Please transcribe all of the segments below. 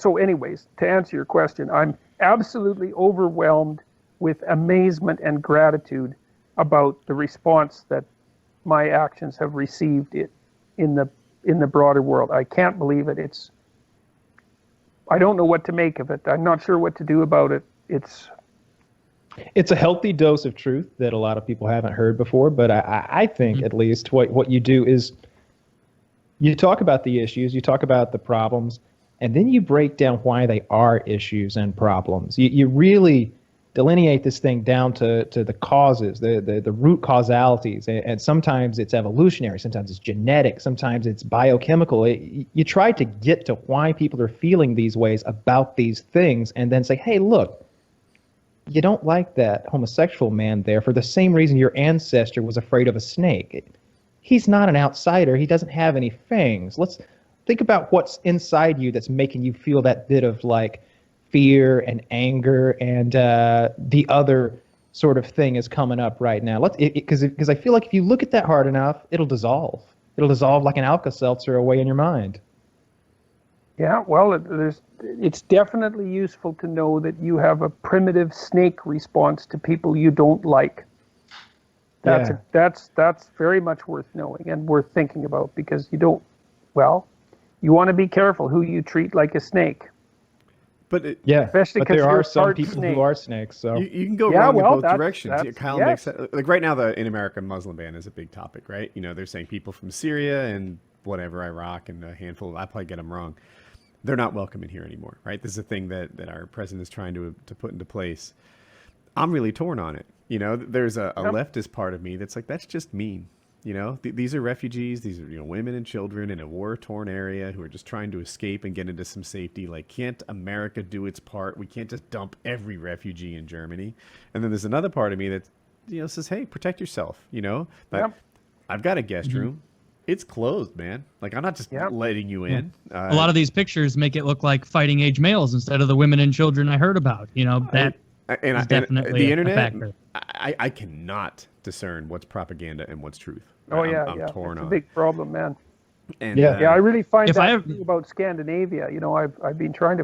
so anyways, to answer your question, I'm absolutely overwhelmed with amazement and gratitude about the response that my actions have received in the broader world. I can't believe it. I don't know what to make of it. I'm not sure what to do about it. It's a healthy dose of truth that a lot of people haven't heard before, but I think at least what you do is you talk about the issues, you talk about the problems, and then you break down why they are issues and problems. You really delineate this thing down to the causes, the root causalities, and sometimes it's evolutionary, sometimes it's genetic, sometimes it's biochemical. You try to get to why people are feeling these ways about these things, and then say, hey, look, you don't like that homosexual man there for the same reason your ancestor was afraid of a snake. He's not an outsider. He doesn't have any fangs. Let's think about what's inside you that's making you feel that bit of like fear and anger, and the other sort of thing is coming up right now. Because I feel like if you look at that hard enough, it'll dissolve. It'll dissolve like an Alka-Seltzer away in your mind. Yeah, well, it's definitely useful to know that you have a primitive snake response to people you don't like. That's very much worth knowing and worth thinking about, because you want to be careful who you treat like a snake. But especially because there are some people who are snakes. So you can go wrong in both directions. Kyle makes like right now the in America Muslim ban is a big topic, right? You know, they're saying people from Syria and whatever, Iraq, and a handful. I probably get them wrong. They're not welcome in here anymore, right? This is a thing that our president is trying to put into place. I'm really torn on it. You know, there's a leftist part of me that's like, that's just mean. You know, these are refugees. These are, women and children in a war-torn area who are just trying to escape and get into some safety. Like, can't America do its part? We can't just dump every refugee in Germany. And then there's another part of me that, says, hey, protect yourself, But I've got a guest room. It's closed, man. Like, I'm not just letting you in. A lot of these pictures make it look like fighting age males instead of the women and children I heard about. That is definitely the a internet, factor. I cannot discern what's propaganda and what's truth. I'm torn on. It's a big problem, man. And, I really find about Scandinavia. I've been trying to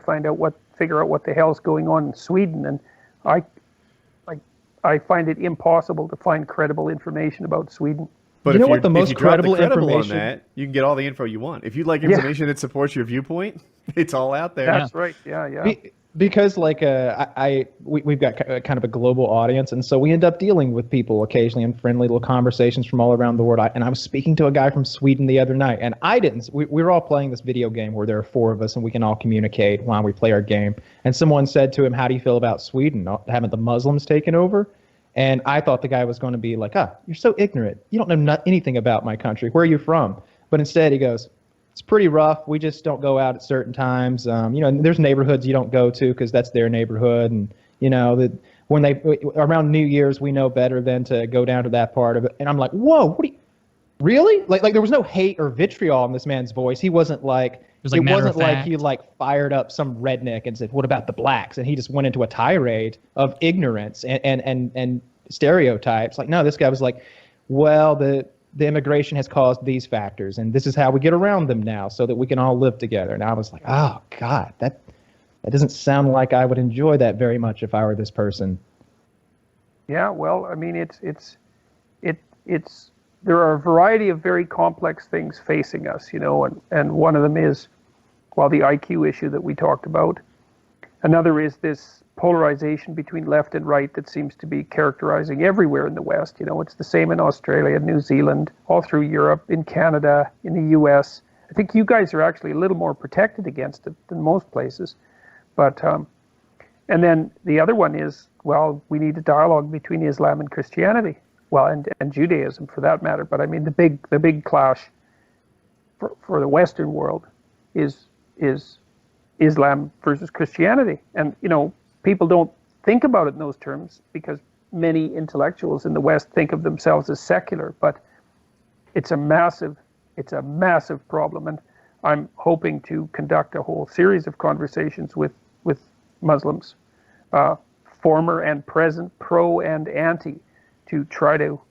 figure out what the hell's going on in Sweden, and I find it impossible to find credible information about Sweden. But you know what the most credible information on that, you can get all the info you want. If you'd like information that supports your viewpoint, it's all out there. That's right. Yeah. Because we've got kind of a global audience, and so we end up dealing with people occasionally in friendly little conversations from all around the world. And I was speaking to a guy from Sweden the other night, and we were all playing this video game where there are 4 of us, and we can all communicate while we play our game. And someone said to him, "How do you feel about Sweden? Haven't the Muslims taken over?" And I thought the guy was going to be like, you're so ignorant. You don't know anything about my country. Where are you from? But instead he goes, it's pretty rough. We just don't go out at certain times. And there's neighborhoods you don't go to because that's their neighborhood. And, around New Year's, we know better than to go down to that part of it. And I'm like, whoa, really? Like there was no hate or vitriol in this man's voice. He wasn't like, it wasn't like he fired up some redneck and said, what about the blacks? And he just went into a tirade of ignorance and stereotypes. Like, no, this guy was like, well, the immigration has caused these factors, and this is how we get around them now so that we can all live together. And I was like, oh, God, that doesn't sound like I would enjoy that very much if I were this person. Yeah, well, I mean, there are a variety of very complex things facing us, and one of them is, the IQ issue that we talked about. Another is this polarization between left and right that seems to be characterizing everywhere in the West. It's the same in Australia, New Zealand, all through Europe, in Canada, in the US. I think you guys are actually a little more protected against it than most places. But, and then the other one is, we need a dialogue between Islam and Christianity. And Judaism for that matter. But I mean, the big clash for the Western world is Islam versus Christianity. And, people don't think about it in those terms because many intellectuals in the West think of themselves as secular, but it's a massive problem. And I'm hoping to conduct a whole series of conversations with Muslims, former and present, pro and anti, to try to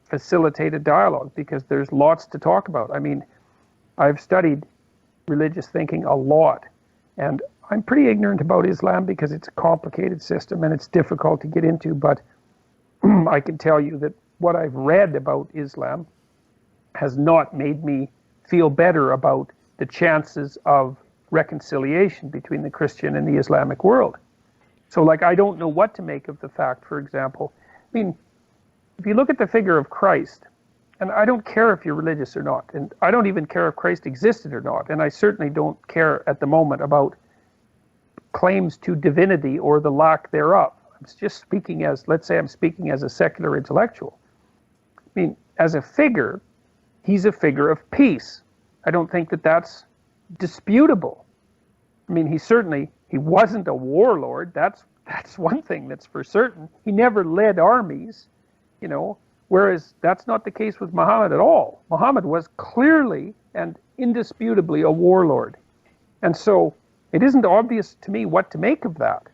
facilitate a dialogue, because there's lots to talk about. I mean, I've studied religious thinking a lot, and I'm pretty ignorant about Islam because it's a complicated system and it's difficult to get into, but I can tell you that what I've read about Islam has not made me feel better about the chances of reconciliation between the Christian and the Islamic world. So, like, I don't know what to make of the fact, for example, I mean, if you look at the figure of Christ, and I don't care if you're religious or not, and I don't even care if Christ existed or not, and I certainly don't care at the moment about claims to divinity or the lack thereof. I'm just speaking as, let's say I'm speaking as a secular intellectual. I mean, as a figure, he's a figure of peace. I don't think that that's disputable. I mean, he wasn't a warlord. That's one thing that's for certain. He never led armies, you know, whereas that's not the case with Muhammad at all. Muhammad was clearly and indisputably a warlord. And so it isn't obvious to me what to make of that,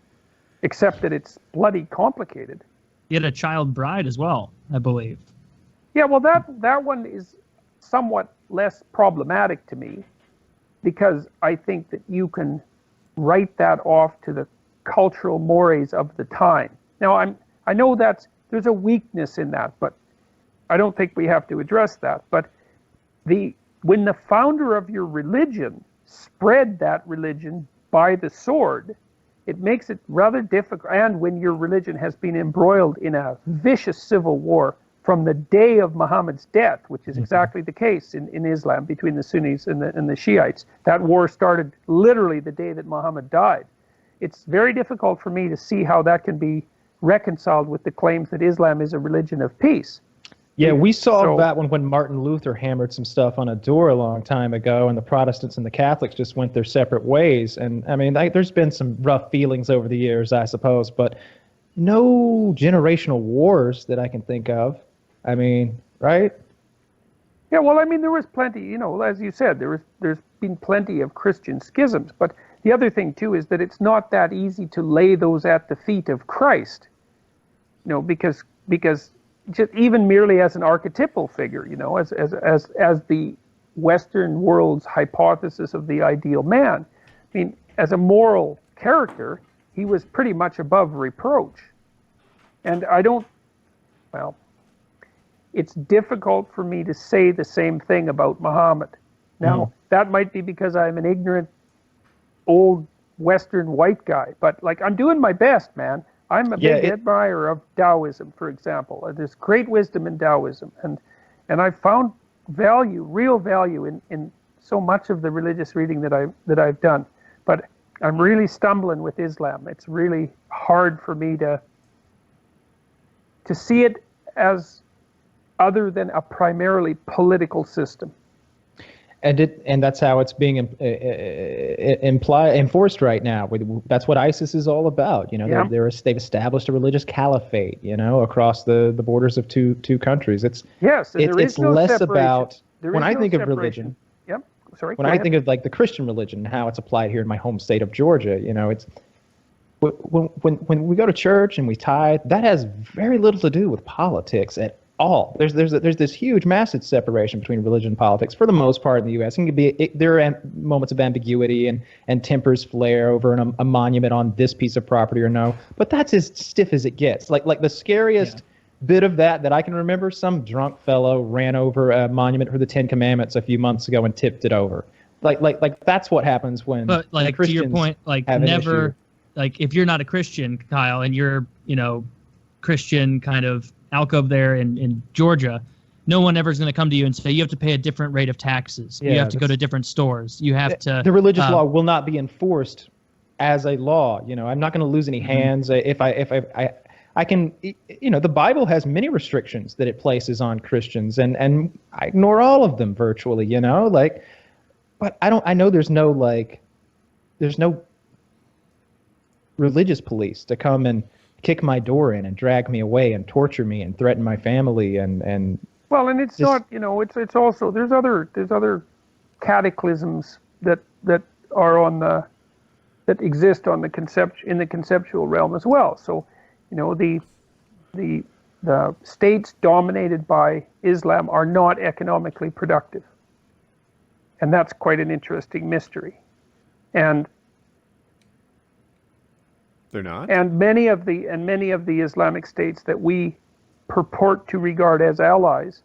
except that it's bloody complicated. He had a child bride as well, I believe. Yeah, well, that one is somewhat less problematic to me, because I think that you can write that off to the cultural mores of the time. Now, I know there's a weakness in that, but I don't think we have to address that. But when the founder of your religion spread that religion by the sword, it makes it rather difficult. And when your religion has been embroiled in a vicious civil war from the day of Muhammad's death, which is exactly the case in Islam between the Sunnis and the Shiites. That war started literally the day that Muhammad died. It's very difficult for me to see how that can be reconciled with the claims that Islam is a religion of peace. Yeah, we saw that when Martin Luther hammered some stuff on a door a long time ago, and the Protestants and the Catholics just went their separate ways. And I mean, there's been some rough feelings over the years, I suppose, but no generational wars that I can think of. I mean, right? Yeah, well, I mean, there was plenty, you know, as you said, there's been plenty of Christian schisms. But the other thing, too, is that it's not that easy to lay those at the feet of Christ, you know, because just even merely as an archetypal figure, you know, as the Western world's hypothesis of the ideal man. I mean, as a moral character, he was pretty much above reproach. And it's difficult for me to say the same thing about Muhammad. Now, that might be because I'm an ignorant, old Western white guy, but like, I'm doing my best, man. I'm a big admirer of Taoism, for example. There's great wisdom in Taoism, and I've found real value in so much of the religious reading that I've done. But I'm really stumbling with Islam. It's really hard for me to see it as other than a primarily political system. And that's how it's being enforced right now. That's what ISIS is all about. You know, they've established a religious caliphate, you know, across the borders of two countries. It's less about when I think of religion. Yep. Sorry. When I think of like the Christian religion, how it's applied here in my home state of Georgia, you know, it's when we go to church and we tithe, that has very little to do with politics at all. There's this huge, massive separation between religion and politics for the most part in the U.S. There are moments of ambiguity and tempers flare over a monument on this piece of property or no, but that's as stiff as it gets. Like the scariest bit of that I can remember, some drunk fellow ran over a monument for the Ten Commandments a few months ago and tipped it over. Like that's what happens when. But like to your point, like never, like if you're not a Christian, Kyle, and you're Christian kind of alcove there in Georgia, no one ever is going to come to you and say you have to pay a different rate of taxes. You have to go to different stores. You have to. The religious law will not be enforced as a law. You know, I'm not going to lose any hands if I can. You know, the Bible has many restrictions that it places on Christians, and I ignore all of them virtually. You know, like, but I know there's no religious police to come and kick my door in and drag me away and torture me and threaten my family and well, and it's not, you know, it's also there's other cataclysms that are that exist on in the conceptual realm as well. So, you know, the states dominated by Islam are not economically productive, and that's quite an interesting mystery. And They're not. And many of the Islamic states that we purport to regard as allies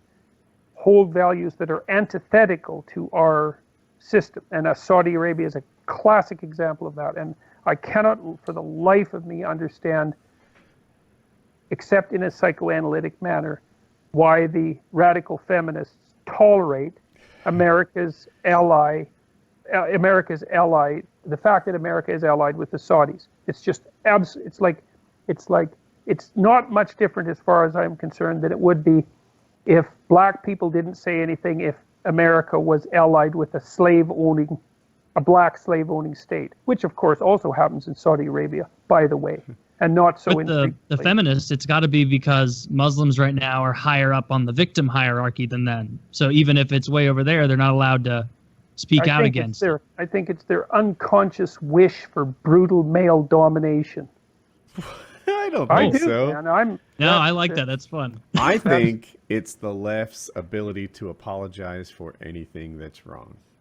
hold values that are antithetical to our system. And Saudi Arabia is a classic example of that. And I cannot, for the life of me, understand, except in a psychoanalytic manner, why the radical feminists tolerate America's ally, the fact that America is allied with the Saudis. It's just it's not much different as far as I'm concerned than it would be if black people didn't say anything if America was allied with a black slave-owning state, which of course also happens in Saudi Arabia, by the way, and not so in the feminists. It's got to be because Muslims right now are higher up on the victim hierarchy than them. So even if it's way over there, they're not allowed to speak out against it. I think it's their unconscious wish for brutal male domination. I don't think so. Man. I like that. That's fun. I think it's the left's ability to apologize for anything that's wrong.